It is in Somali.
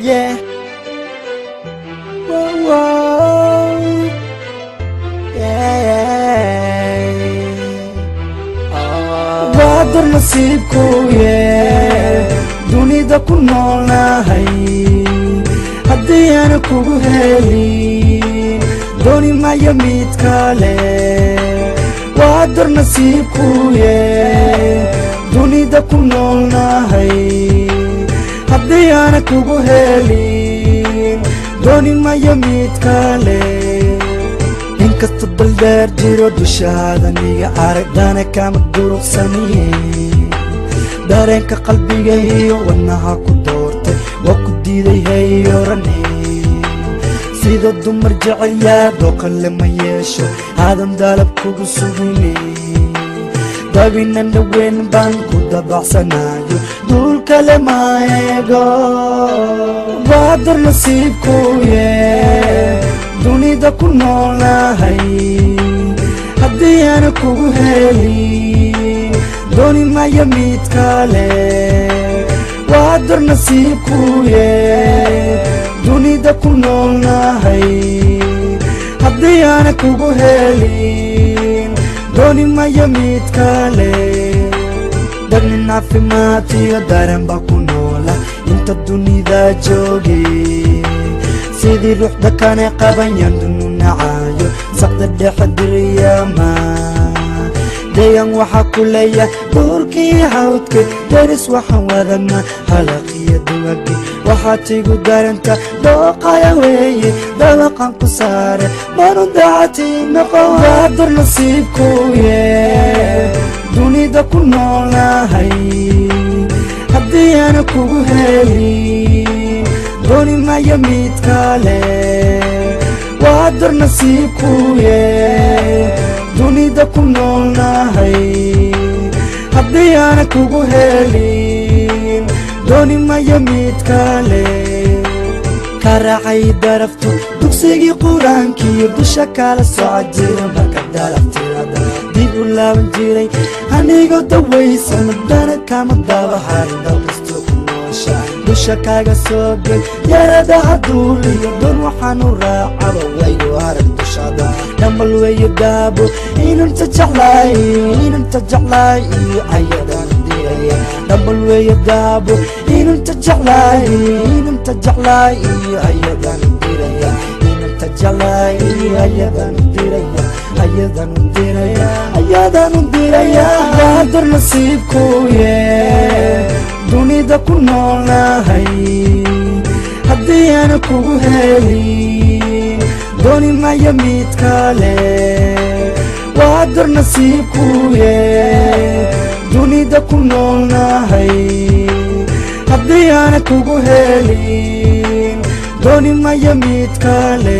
yeah. Whoa, whoa. Yeah. Badr nasibku yeah. Dunida ku noolnahay haddii aan kugu helin dooni maayo mid kale Badr nasibku yeah. Dunida ku noolnahay haddii aan kugu helin dooni maayo mid kale inkasta baldeer jiro dushaada niga aragdana kama duruqsaniye dareenka qalbiga iyo wadnaha ku doortay waa ku diiday hayorane sida dumar jecel yaadoo kale ma yeesho aadan dalab kugu sugine dabinan dhaweyn baan ku dabacsanayo dul kale ma eego Badr nasiibku yeah. Dunida ku noolnahay haddii aan kugu helin dooni maayo mid kale Badr nasiibku yeah. Dunida ku noolnahay haddii aan kugu helin dooni maayo mid kale darnin caafimaad iyo dareen baa ku noola inta dunida joogay sidii ruuxda kane qabanyan dunu nacaayo saqda dhexe diriyama dayan waxaa ku leeya duurkii hawdka daris waxaan wadagna halaqiyo duwagi waxaad igu daranta dooqaya weeye dabaqan ku saare manu dacati noqo Badr nasiibku yeah. Dunida ku noolnahay haddii aan kugu helin dooni maayo mid kale Badr nasiibku yeah. Dunida ku noolnahay haddii aan kugu helin dooni maayo mid kale karacay daraftu dugsigii quraankiyo dusha kala socod jira marka daraftirada dib u laaban jiray anigoo dawaysan dana kama daba harin dalkasto ku noosha dusha kaaga soo gel yarada haduuliyo doon waxaan u raacaba wayo arag dushada dhambal weeyo daabo inanta jeclaay iyo ayadan diraya dhambal weeyo daabo inanta jeclaay iyo ayadan diraya inanta jeclaay iyo ayadan diraya ayadan diraya Badr nasiibku yeah. Dunida ku noolnahay haddii aan kugu helin dooni maayo mid kale Badr nasiibku yeah. Dunida ku noolnahay haddii aan kugu helin dooni maayo mid kale